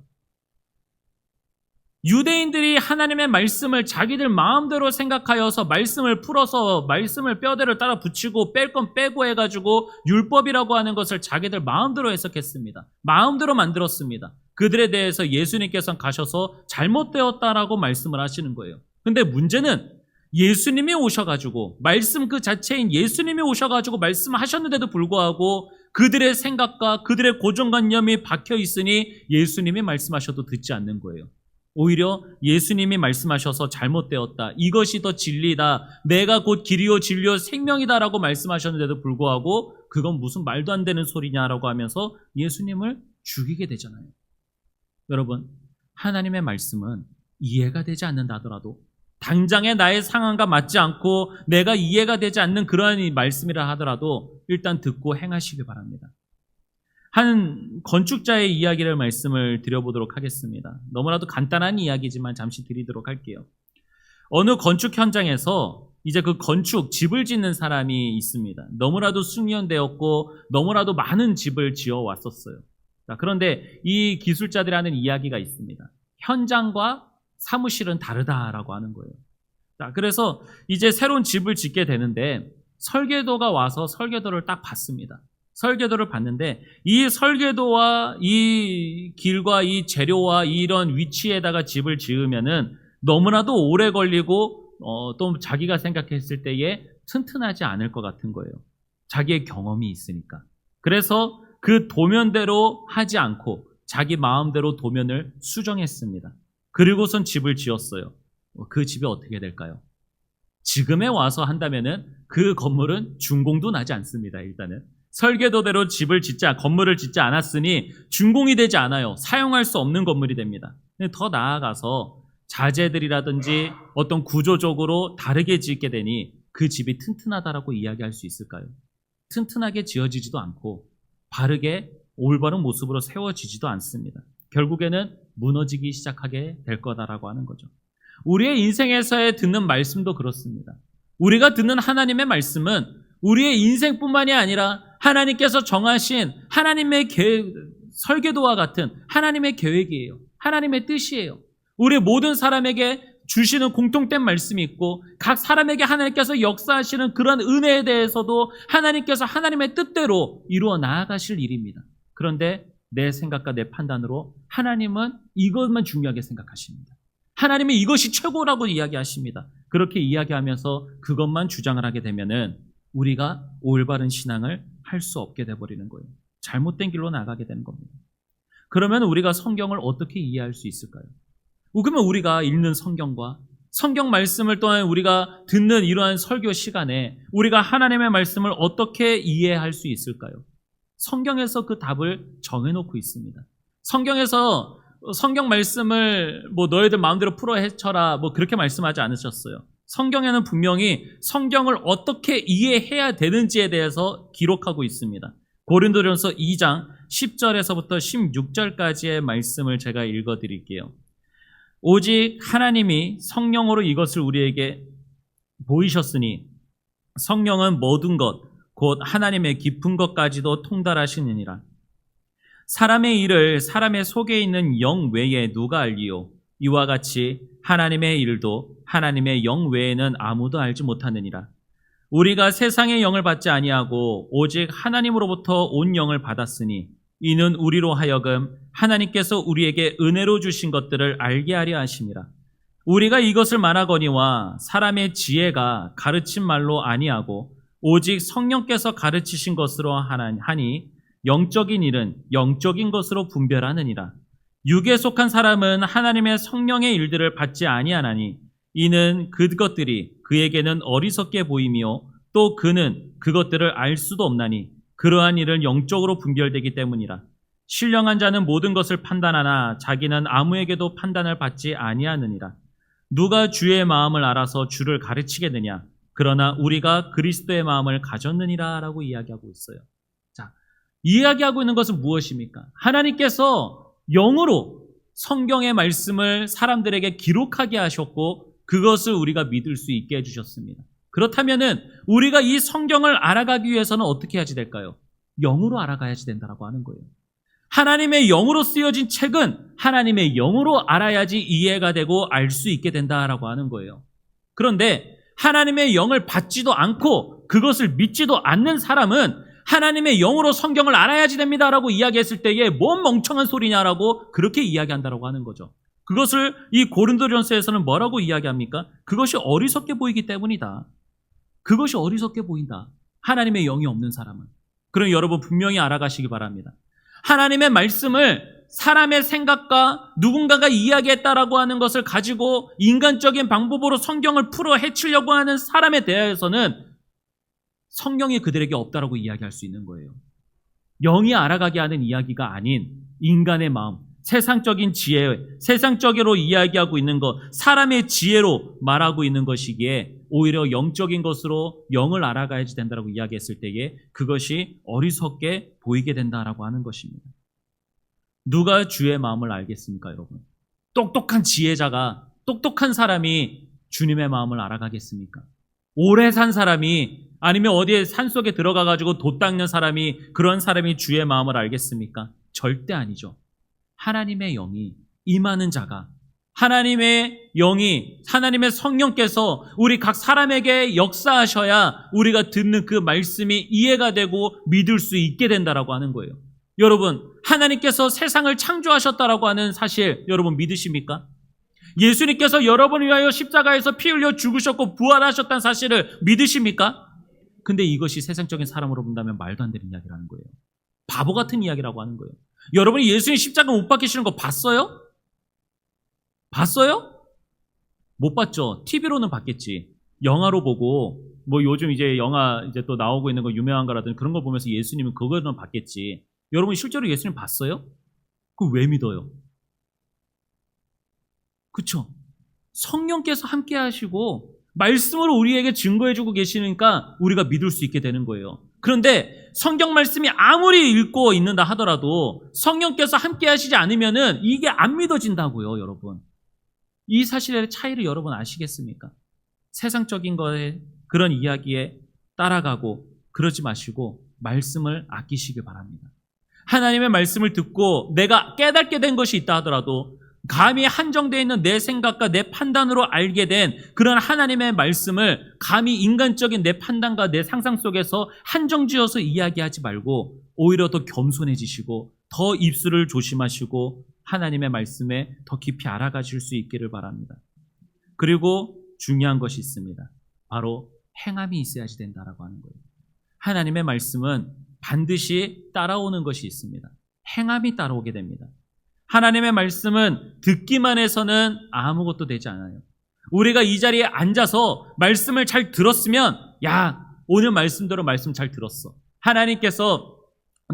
Speaker 1: 유대인들이 하나님의 말씀을 자기들 마음대로 생각하여서 말씀을 풀어서 말씀을 뼈대를 따라 붙이고 뺄 건 빼고 해가지고 율법이라고 하는 것을 자기들 마음대로 해석했습니다. 마음대로 만들었습니다. 그들에 대해서 예수님께서 가셔서 잘못되었다라고 말씀을 하시는 거예요. 근데 문제는 예수님이 오셔가지고 말씀 그 자체인 예수님이 오셔가지고 말씀하셨는데도 불구하고 그들의 생각과 그들의 고정관념이 박혀 있으니 예수님이 말씀하셔도 듣지 않는 거예요. 오히려 예수님이 말씀하셔서 잘못되었다. 이것이 더 진리다. 내가 곧 길이요 진리요 생명이다라고 말씀하셨는데도 불구하고 그건 무슨 말도 안 되는 소리냐라고 하면서 예수님을 죽이게 되잖아요. 여러분, 하나님의 말씀은 이해가 되지 않는다 하더라도 당장의 나의 상황과 맞지 않고 내가 이해가 되지 않는 그러한 말씀이라 하더라도 일단 듣고 행하시기 바랍니다. 한 건축자의 이야기를 말씀을 드려보도록 하겠습니다. 너무나도 간단한 이야기지만 잠시 드리도록 할게요. 어느 건축 현장에서 이제 그 건축, 집을 짓는 사람이 있습니다. 너무나도 숙련되었고 너무나도 많은 집을 지어 왔었어요. 그런데 이 기술자들이 하는 이야기가 있습니다. 현장과 사무실은 다르다라고 하는 거예요. 그래서 이제 새로운 집을 짓게 되는데 설계도가 와서 설계도를 딱 봤습니다. 설계도를 봤는데 이 설계도와 이 길과 이 재료와 이런 위치에다가 집을 지으면은 너무나도 오래 걸리고 또 자기가 생각했을 때에 튼튼하지 않을 것 같은 거예요. 자기의 경험이 있으니까. 그래서 그 도면대로 하지 않고 자기 마음대로 도면을 수정했습니다. 그리고선 집을 지었어요. 그 집이 어떻게 될까요? 지금에 와서 한다면은 그 건물은 준공도 나지 않습니다. 일단은 설계도대로 건물을 짓지 않았으니 준공이 되지 않아요. 사용할 수 없는 건물이 됩니다. 더 나아가서 자재들이라든지 어떤 구조적으로 다르게 짓게 되니 그 집이 튼튼하다라고 이야기할 수 있을까요? 튼튼하게 지어지지도 않고 바르게 올바른 모습으로 세워지지도 않습니다. 결국에는 무너지기 시작하게 될 거다라고 하는 거죠. 우리의 인생에서의 듣는 말씀도 그렇습니다. 우리가 듣는 하나님의 말씀은 우리의 인생뿐만이 아니라 하나님께서 정하신 하나님의 설계도와 같은 하나님의 계획이에요. 하나님의 뜻이에요. 우리 모든 사람에게 주시는 공통된 말씀이 있고 각 사람에게 하나님께서 역사하시는 그런 은혜에 대해서도 하나님께서 하나님의 뜻대로 이루어 나아가실 일입니다. 그런데 내 생각과 내 판단으로 하나님은 이것만 중요하게 생각하십니다. 하나님이 이것이 최고라고 이야기하십니다. 그렇게 이야기하면서 그것만 주장을 하게 되면은 우리가 올바른 신앙을 할 수 없게 돼버리는 거예요. 잘못된 길로 나가게 되는 겁니다. 그러면 우리가 성경을 어떻게 이해할 수 있을까요? 그러면 우리가 읽는 성경과 성경 말씀을 또한 우리가 듣는 이러한 설교 시간에 우리가 하나님의 말씀을 어떻게 이해할 수 있을까요? 성경에서 그 답을 정해놓고 있습니다. 성경에서 성경 말씀을 너희들 마음대로 풀어 헤쳐라 그렇게 말씀하지 않으셨어요. 성경에는 분명히 성경을 어떻게 이해해야 되는지에 대해서 기록하고 있습니다. 고린도전서 2장 10절에서부터 16절까지의 말씀을 제가 읽어드릴게요. 오직 하나님이 성령으로 이것을 우리에게 보이셨으니 성령은 모든 것 곧 하나님의 깊은 것까지도 통달하시느니라. 사람의 일을 사람의 속에 있는 영 외에 누가 알리요? 이와 같이 하나님의 일도 하나님의 영 외에는 아무도 알지 못하느니라. 우리가 세상의 영을 받지 아니하고 오직 하나님으로부터 온 영을 받았으니 이는 우리로 하여금 하나님께서 우리에게 은혜로 주신 것들을 알게 하려 하심이라. 우리가 이것을 말하거니와 사람의 지혜가 가르친 말로 아니하고 오직 성령께서 가르치신 것으로 하니 영적인 일은 영적인 것으로 분별하느니라. 육에 속한 사람은 하나님의 성령의 일들을 받지 아니하나니 이는 그것들이 그에게는 어리석게 보이며 또 그는 그것들을 알 수도 없나니 그러한 일은 영적으로 분별되기 때문이라. 신령한 자는 모든 것을 판단하나 자기는 아무에게도 판단을 받지 아니하느니라. 누가 주의 마음을 알아서 주를 가르치겠느냐? 그러나 우리가 그리스도의 마음을 가졌느니라 라고 이야기하고 있어요. 자, 이야기하고 있는 것은 무엇입니까? 하나님께서 영으로 성경의 말씀을 사람들에게 기록하게 하셨고 그것을 우리가 믿을 수 있게 해주셨습니다. 그렇다면은 우리가 이 성경을 알아가기 위해서는 어떻게 해야지 될까요? 영으로 알아가야지 된다라고 하는 거예요. 하나님의 영으로 쓰여진 책은 하나님의 영으로 알아야지 이해가 되고 알 수 있게 된다라고 하는 거예요. 그런데 하나님의 영을 받지도 않고 그것을 믿지도 않는 사람은 하나님의 영으로 성경을 알아야지 됩니다라고 이야기했을 때에 뭔 멍청한 소리냐라고 그렇게 이야기한다라고 하는 거죠. 그것을 이 고린도전서에서는 뭐라고 이야기합니까? 그것이 어리석게 보이기 때문이다. 그것이 어리석게 보인다. 하나님의 영이 없는 사람은. 그럼 여러분 분명히 알아가시기 바랍니다. 하나님의 말씀을 사람의 생각과 누군가가 이야기했다라고 하는 것을 가지고 인간적인 방법으로 성경을 풀어 헤치려고 하는 사람에 대해서는 성경이 그들에게 없다라고 이야기할 수 있는 거예요. 영이 알아가게 하는 이야기가 아닌 인간의 마음, 세상적인 지혜, 세상적으로 이야기하고 있는 것, 사람의 지혜로 말하고 있는 것이기에 오히려 영적인 것으로 영을 알아가야지 된다라고 이야기했을 때에 그것이 어리석게 보이게 된다라고 하는 것입니다. 누가 주의 마음을 알겠습니까, 여러분? 똑똑한 지혜자가, 똑똑한 사람이 주님의 마음을 알아가겠습니까? 오래 산 사람이 아니면 어디에 산속에 들어가가지고 돛 닦는 사람이 그런 사람이 주의 마음을 알겠습니까? 절대 아니죠. 하나님의 영이 임하는 자가 하나님의 영이 하나님의 성령께서 우리 각 사람에게 역사하셔야 우리가 듣는 그 말씀이 이해가 되고 믿을 수 있게 된다라고 하는 거예요. 여러분, 하나님께서 세상을 창조하셨다라고 하는 사실 여러분 믿으십니까? 예수님께서 여러분을 위하여 십자가에서 피 흘려 죽으셨고 부활하셨다는 사실을 믿으십니까? 근데 이것이 세상적인 사람으로 본다면 말도 안 되는 이야기라는 거예요. 바보 같은 이야기라고 하는 거예요. 여러분이 예수님 십자가 못 박히시는 거 봤어요? 봤어요? 못 봤죠. TV로는 봤겠지. 영화로 보고 요즘 이제 영화 이제 또 나오고 있는 거 유명한 거라든지 그런 거 보면서 예수님은 그거는 봤겠지. 여러분 실제로 예수님 봤어요? 그럼 왜 믿어요? 그쵸? 성령께서 함께 하시고 말씀으로 우리에게 증거해주고 계시니까 우리가 믿을 수 있게 되는 거예요. 그런데 성경 말씀이 아무리 읽고 있는다 하더라도 성령께서 함께 하시지 않으면은 이게 안 믿어진다고요, 여러분. 이 사실의 차이를 여러분 아시겠습니까? 세상적인 거에 그런 이야기에 따라가고 그러지 마시고 말씀을 아끼시길 바랍니다. 하나님의 말씀을 듣고 내가 깨닫게 된 것이 있다 하더라도 감히 한정되어 있는 내 생각과 내 판단으로 알게 된 그런 하나님의 말씀을 감히 인간적인 내 판단과 내 상상 속에서 한정지어서 이야기하지 말고 오히려 더 겸손해지시고 더 입술을 조심하시고 하나님의 말씀에 더 깊이 알아가실 수 있기를 바랍니다. 그리고 중요한 것이 있습니다. 바로 행함이 있어야지 된다라고 하는 거예요. 하나님의 말씀은 반드시 따라오는 것이 있습니다. 행함이 따라오게 됩니다. 하나님의 말씀은 듣기만 해서는 아무것도 되지 않아요. 우리가 이 자리에 앉아서 말씀을 잘 들었으면 야, 오늘 말씀대로 말씀 잘 들었어. 하나님께서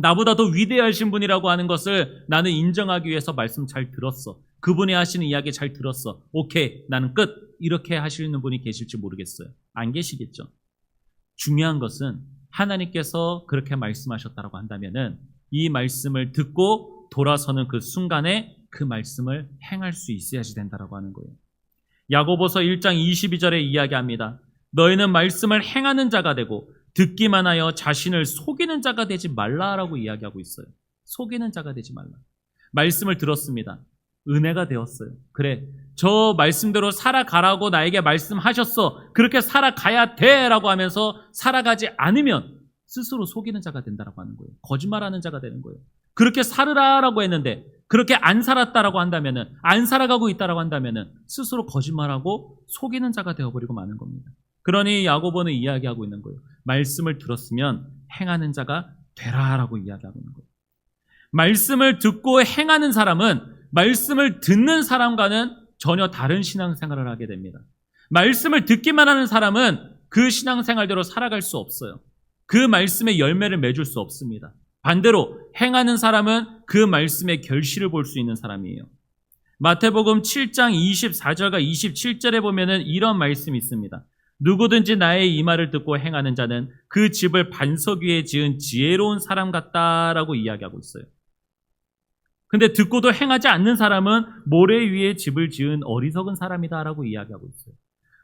Speaker 1: 나보다 더 위대하신 분이라고 하는 것을 나는 인정하기 위해서 말씀 잘 들었어. 그분이 하시는 이야기 잘 들었어. 오케이, 나는 끝. 이렇게 하시는 분이 계실지 모르겠어요. 안 계시겠죠. 중요한 것은 하나님께서 그렇게 말씀하셨다고 한다면은 이 말씀을 듣고 돌아서는 그 순간에 그 말씀을 행할 수 있어야지 된다라고 하는 거예요. 야고보서 1장 22절에 이야기합니다. 너희는 말씀을 행하는 자가 되고 듣기만 하여 자신을 속이는 자가 되지 말라라고 이야기하고 있어요. 속이는 자가 되지 말라. 말씀을 들었습니다. 은혜가 되었어요. 그래, 저 말씀대로 살아가라고 나에게 말씀하셨어. 그렇게 살아가야 돼라고 하면서 살아가지 않으면 스스로 속이는 자가 된다라고 하는 거예요. 거짓말하는 자가 되는 거예요. 그렇게 살으라라고 했는데 그렇게 안 살았다라고 한다면은, 안 살아가고 있다라고 한다면은 스스로 거짓말하고 속이는 자가 되어버리고 마는 겁니다. 그러니 야고보는 이야기하고 있는 거예요. 말씀을 들었으면 행하는 자가 되라라고 이야기하고 있는 거예요. 말씀을 듣고 행하는 사람은 말씀을 듣는 사람과는 전혀 다른 신앙생활을 하게 됩니다. 말씀을 듣기만 하는 사람은 그 신앙생활대로 살아갈 수 없어요. 그 말씀의 열매를 맺을 수 없습니다. 반대로 행하는 사람은 그 말씀의 결실을 볼 수 있는 사람이에요. 마태복음 7장 24절과 27절에 보면은 이런 말씀이 있습니다. 누구든지 나의 이 말을 듣고 행하는 자는 그 집을 반석 위에 지은 지혜로운 사람 같다라고 이야기하고 있어요. 근데 듣고도 행하지 않는 사람은 모래 위에 집을 지은 어리석은 사람이다라고 이야기하고 있어요.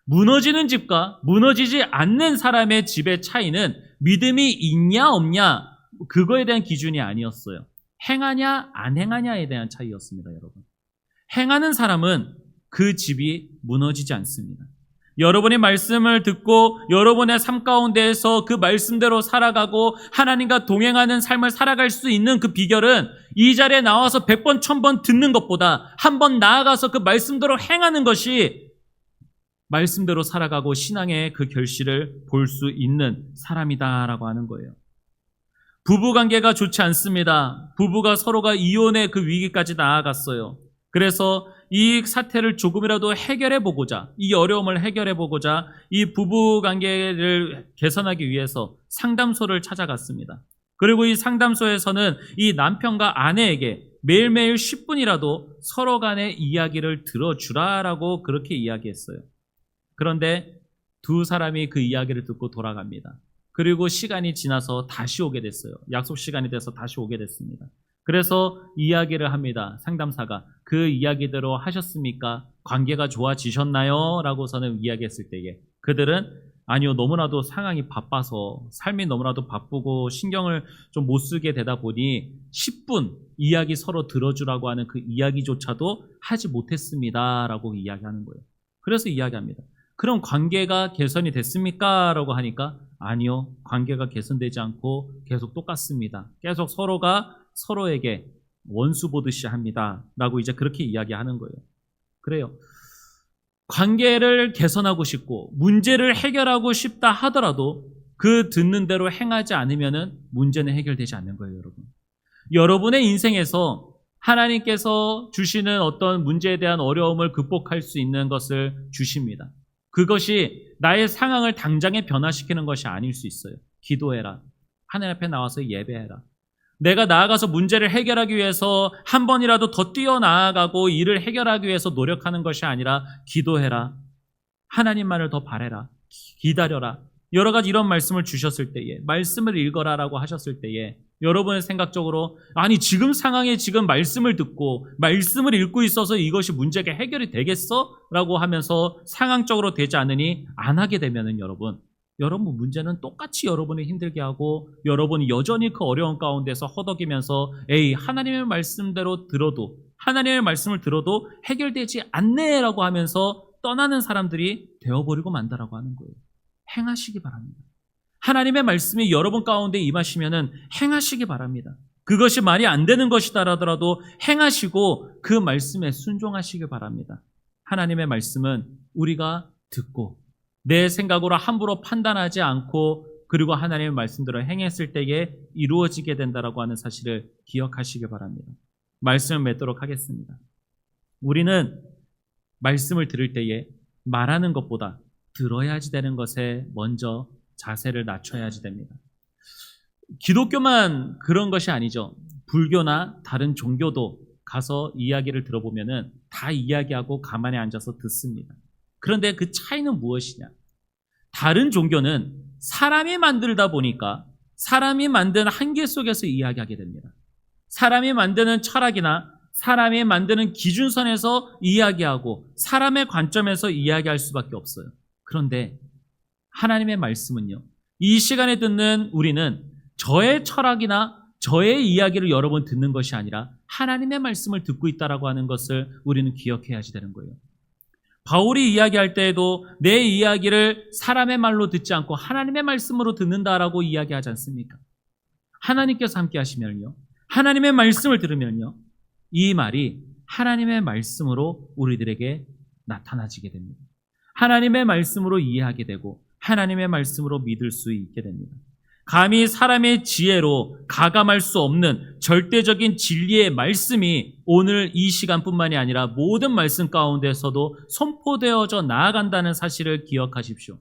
Speaker 1: 무너지는 집과 무너지지 않는 사람의 집의 차이는 믿음이 있냐 없냐 그거에 대한 기준이 아니었어요. 행하냐 안 행하냐에 대한 차이였습니다, 여러분. 행하는 사람은 그 집이 무너지지 않습니다. 여러분이 말씀을 듣고 여러분의 삶 가운데에서 그 말씀대로 살아가고 하나님과 동행하는 삶을 살아갈 수 있는 그 비결은 이 자리에 나와서 100번, 1000번 듣는 것보다 한 번 나아가서 그 말씀대로 행하는 것이 말씀대로 살아가고 신앙의 그 결실을 볼 수 있는 사람이다라고 하는 거예요. 부부관계가 좋지 않습니다. 부부가 서로가 이혼의 그 위기까지 나아갔어요. 그래서 이 사태를 조금이라도 해결해보고자, 이 어려움을 해결해보고자 이 부부관계를 개선하기 위해서 상담소를 찾아갔습니다. 그리고 이 상담소에서는 이 남편과 아내에게 매일매일 10분이라도 서로 간의 이야기를 들어주라라고 그렇게 이야기했어요. 그런데 두 사람이 그 이야기를 듣고 돌아갑니다. 그리고 시간이 지나서 다시 오게 됐어요. 약속 시간이 돼서 다시 오게 됐습니다. 그래서 이야기를 합니다. 상담사가 그 이야기대로 하셨습니까? 관계가 좋아지셨나요? 라고서는 이야기했을 때에 그들은 아니요, 너무나도 상황이 바빠서 삶이 너무나도 바쁘고 신경을 좀 못 쓰게 되다 보니 10분 이야기 서로 들어주라고 하는 그 이야기조차도 하지 못했습니다 라고 이야기하는 거예요. 그래서 이야기합니다. 그럼 관계가 개선이 됐습니까? 라고 하니까 아니요, 관계가 개선되지 않고 계속 똑같습니다. 계속 서로가 서로에게 원수 보듯이 합니다 라고 이제 그렇게 이야기하는 거예요. 그래요. 관계를 개선하고 싶고 문제를 해결하고 싶다 하더라도 그 듣는 대로 행하지 않으면 문제는 해결되지 않는 거예요, 여러분. 여러분의 인생에서 하나님께서 주시는 어떤 문제에 대한 어려움을 극복할 수 있는 것을 주십니다. 그것이 나의 상황을 당장에 변화시키는 것이 아닐 수 있어요. 기도해라. 하나님 앞에 나와서 예배해라. 내가 나아가서 문제를 해결하기 위해서 한 번이라도 더 뛰어나아가고 일을 해결하기 위해서 노력하는 것이 아니라 기도해라. 하나님만을 더 바라라. 기다려라. 여러 가지 이런 말씀을 주셨을 때에, 말씀을 읽어라라고 하셨을 때에 여러분의 생각적으로 아니 지금 상황에 지금 말씀을 듣고 말씀을 읽고 있어서 이것이 문제가 해결이 되겠어? 라고 하면서 상황적으로 되지 않으니 안 하게 되면은 여러분 문제는 똑같이 여러분을 힘들게 하고 여러분이 여전히 그 어려운 가운데서 허덕이면서 에이 하나님의 말씀대로 들어도 하나님의 말씀을 들어도 해결되지 않네라고 하면서 떠나는 사람들이 되어버리고 만다라고 하는 거예요. 행하시기 바랍니다. 하나님의 말씀이 여러분 가운데 임하시면은 행하시기 바랍니다. 그것이 말이 안 되는 것이다라더라도 행하시고 그 말씀에 순종하시기 바랍니다. 하나님의 말씀은 우리가 듣고 내 생각으로 함부로 판단하지 않고 그리고 하나님의 말씀대로 행했을 때에 이루어지게 된다라고 하는 사실을 기억하시기 바랍니다. 말씀을 맺도록 하겠습니다. 우리는 말씀을 들을 때에 말하는 것보다 들어야지 되는 것에 먼저 자세를 낮춰야지 됩니다. 기독교만 그런 것이 아니죠. 불교나 다른 종교도 가서 이야기를 들어보면은 다 이야기하고 가만히 앉아서 듣습니다. 그런데 그 차이는 무엇이냐? 다른 종교는 사람이 만들다 보니까 사람이 만든 한계 속에서 이야기하게 됩니다. 사람이 만드는 철학이나 사람이 만드는 기준선에서 이야기하고 사람의 관점에서 이야기할 수밖에 없어요. 그런데 하나님의 말씀은요, 이 시간에 듣는 우리는 저의 철학이나 저의 이야기를 여러 번 듣는 것이 아니라 하나님의 말씀을 듣고 있다라고 하는 것을 우리는 기억해야지 되는 거예요. 바울이 이야기할 때에도 내 이야기를 사람의 말로 듣지 않고 하나님의 말씀으로 듣는다라고 이야기하지 않습니까? 하나님께서 함께 하시면요, 하나님의 말씀을 들으면요, 이 말이 하나님의 말씀으로 우리들에게 나타나지게 됩니다. 하나님의 말씀으로 이해하게 되고 하나님의 말씀으로 믿을 수 있게 됩니다. 감히 사람의 지혜로 가감할 수 없는 절대적인 진리의 말씀이 오늘 이 시간뿐만이 아니라 모든 말씀 가운데서도 선포되어져 나아간다는 사실을 기억하십시오.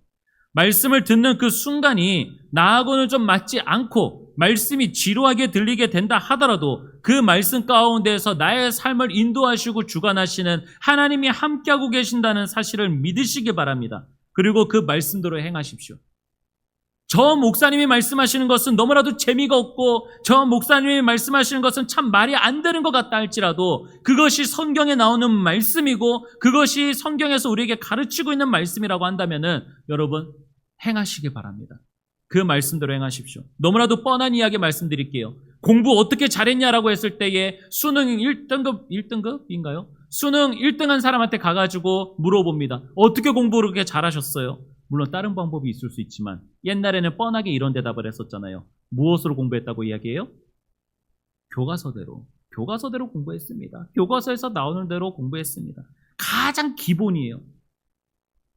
Speaker 1: 말씀을 듣는 그 순간이 나하고는 좀 맞지 않고 말씀이 지루하게 들리게 된다 하더라도 그 말씀 가운데에서 나의 삶을 인도하시고 주관하시는 하나님이 함께하고 계신다는 사실을 믿으시기 바랍니다. 그리고 그 말씀대로 행하십시오. 저 목사님이 말씀하시는 것은 너무나도 재미가 없고 저 목사님이 말씀하시는 것은 참 말이 안 되는 것 같다 할지라도 그것이 성경에 나오는 말씀이고 그것이 성경에서 우리에게 가르치고 있는 말씀이라고 한다면은 여러분 행하시기 바랍니다. 그 말씀대로 행하십시오. 너무나도 뻔한 이야기 말씀드릴게요. 공부 어떻게 잘했냐라고 했을 때에 수능 1등급인가요? 수능 1등한 사람한테 가가지고 물어봅니다. 어떻게 공부를 그렇게 잘하셨어요? 물론 다른 방법이 있을 수 있지만 옛날에는 뻔하게 이런 대답을 했었잖아요. 무엇으로 공부했다고 이야기해요? 교과서대로 공부했습니다. 교과서에서 나오는 대로 공부했습니다. 가장 기본이에요.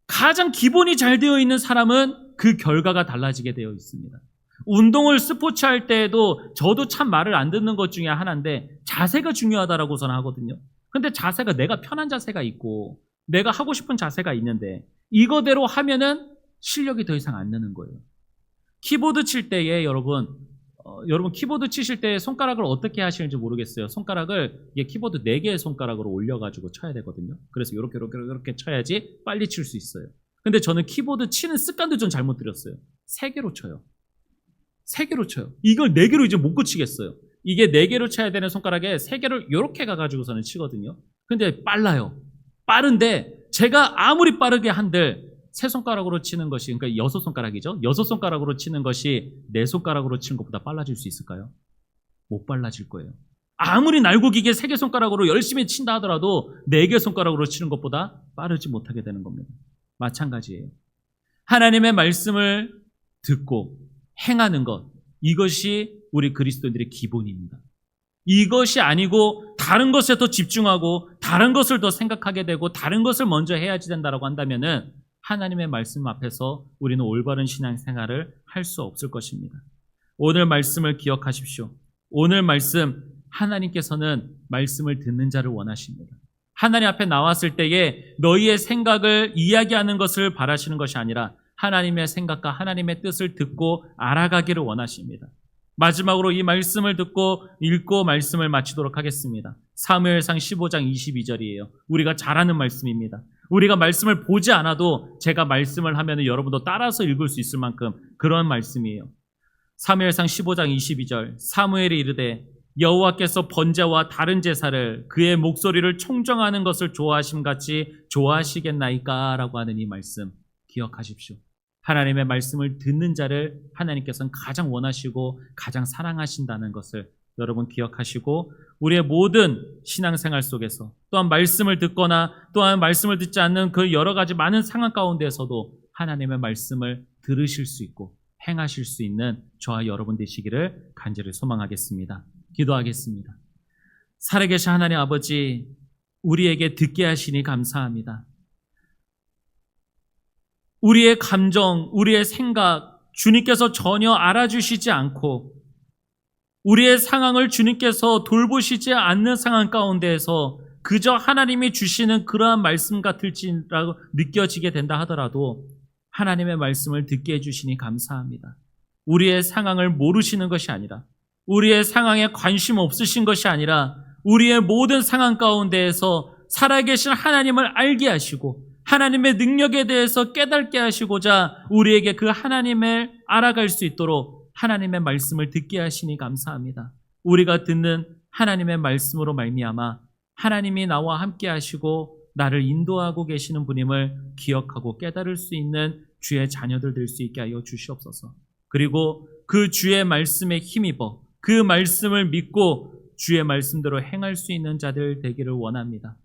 Speaker 1: 가장 기본이 잘 되어 있는 사람은 그 결과가 달라지게 되어 있습니다. 운동을 스포츠 할 때에도 저도 참 말을 안 듣는 것 중에 하나인데 자세가 중요하다라고 저는 하거든요. 근데 자세가 내가 편한 자세가 있고 내가 하고 싶은 자세가 있는데 이거대로 하면은 실력이 더 이상 안 느는 거예요. 키보드 칠 때에 여러분 키보드 치실 때 손가락을 어떻게 하시는지 모르겠어요. 손가락을 키보드 4개의 손가락으로 올려가지고 쳐야 되거든요. 그래서 이렇게 쳐야지 빨리 칠 수 있어요. 근데 저는 키보드 치는 습관도 좀 잘못 들였어요. 3개로 쳐요. 이걸 4개로 이제 못 고치겠어요. 이게 4개로 쳐야 되는 손가락에 3개를 이렇게 가가지고서는 치거든요. 근데 빨라요. 빠른데 제가 아무리 빠르게 한들 3손가락으로 치는 것이, 그러니까 6손가락이죠. 6손가락으로 치는 것이 4손가락으로 치는 것보다 빨라질 수 있을까요? 못 빨라질 거예요. 아무리 날고기게 3개 손가락으로 열심히 친다 하더라도 4개 손가락으로 치는 것보다 빠르지 못하게 되는 겁니다. 마찬가지예요. 하나님의 말씀을 듣고 행하는 것, 이것이 우리 그리스도인들의 기본입니다. 이것이 아니고 다른 것에 더 집중하고 다른 것을 더 생각하게 되고 다른 것을 먼저 해야지 된다고 한다면은 하나님의 말씀 앞에서 우리는 올바른 신앙생활을 할 수 없을 것입니다. 오늘 말씀을 기억하십시오. 오늘 말씀, 하나님께서는 말씀을 듣는 자를 원하십니다. 하나님 앞에 나왔을 때에 너희의 생각을 이야기하는 것을 바라시는 것이 아니라 하나님의 생각과 하나님의 뜻을 듣고 알아가기를 원하십니다. 마지막으로 이 말씀을 듣고 읽고 말씀을 마치도록 하겠습니다. 사무엘상 15장 22절이에요. 우리가 잘 아는 말씀입니다. 우리가 말씀을 보지 않아도 제가 말씀을 하면 여러분도 따라서 읽을 수 있을 만큼 그런 말씀이에요. 사무엘상 15장 22절 사무엘이 이르되 여호와께서 번제와 다른 제사를 그의 목소리를 청정하는 것을 좋아하심같이 좋아하시겠나이까? 라고 하는 이 말씀 기억하십시오. 하나님의 말씀을 듣는 자를 하나님께서는 가장 원하시고 가장 사랑하신다는 것을 여러분 기억하시고 우리의 모든 신앙생활 속에서 또한 말씀을 듣거나 또한 말씀을 듣지 않는 그 여러 가지 많은 상황 가운데서도 하나님의 말씀을 들으실 수 있고 행하실 수 있는 저와 여러분 되시기를 간절히 소망하겠습니다. 기도하겠습니다. 살아계신 하나님 아버지, 우리에게 듣게 하시니 감사합니다. 우리의 감정, 우리의 생각, 주님께서 전혀 알아주시지 않고 우리의 상황을 주님께서 돌보시지 않는 상황 가운데에서 그저 하나님이 주시는 그러한 말씀 같을지라고 느껴지게 된다 하더라도 하나님의 말씀을 듣게 해주시니 감사합니다. 우리의 상황을 모르시는 것이 아니라 우리의 상황에 관심 없으신 것이 아니라 우리의 모든 상황 가운데에서 살아계신 하나님을 알게 하시고 하나님의 능력에 대해서 깨닫게 하시고자 우리에게 그 하나님을 알아갈 수 있도록 하나님의 말씀을 듣게 하시니 감사합니다. 우리가 듣는 하나님의 말씀으로 말미암아 하나님이 나와 함께 하시고 나를 인도하고 계시는 분임을 기억하고 깨달을 수 있는 주의 자녀들 될 수 있게 하여 주시옵소서. 그리고 그 주의 말씀에 힘입어 그 말씀을 믿고 주의 말씀대로 행할 수 있는 자들 되기를 원합니다.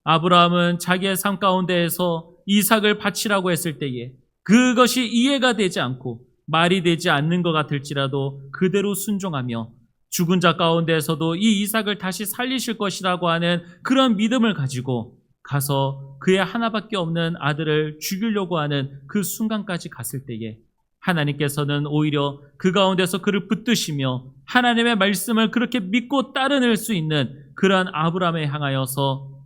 Speaker 1: 아브라함은 자기의 삶 가운데에서 이삭을 바치라고 했을 때에 그것이 이해가 되지 않고 말이 되지 않는 것 같을지라도 그대로 순종하며 죽은 자 가운데에서도 이 이삭을 다시 살리실 것이라고 하는 그런 믿음을 가지고 가서 그의 하나밖에 없는 아들을 죽이려고 하는 그 순간까지 갔을 때에 하나님께서는 오히려 그 가운데서 그를 붙드시며 하나님의 말씀을 그렇게 믿고 따르낼 수 있는 그러한 아브라함에 향하여서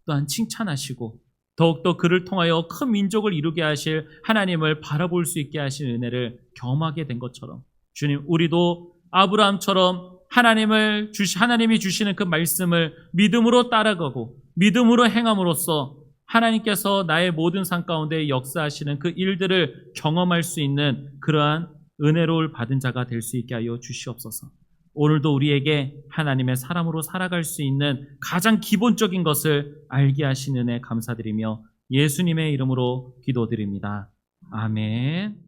Speaker 1: 또한 칭찬하시고 더욱더 그를 통하여 큰 민족을 이루게 하실 하나님을 바라볼 수 있게 하신 은혜를 경험하게 된 것처럼 주님, 우리도 아브라함처럼 하나님이 주시는 그 말씀을 믿음으로 따라가고 믿음으로 행함으로써 하나님께서 나의 모든 삶 가운데 역사하시는 그 일들을 경험할 수 있는 그러한 은혜로울 받은 자가 될 수 있게 하여 주시옵소서. 오늘도 우리에게 하나님의 사람으로 살아갈 수 있는 가장 기본적인 것을 알게 하시는 은혜 감사드리며 예수님의 이름으로 기도드립니다. 아멘.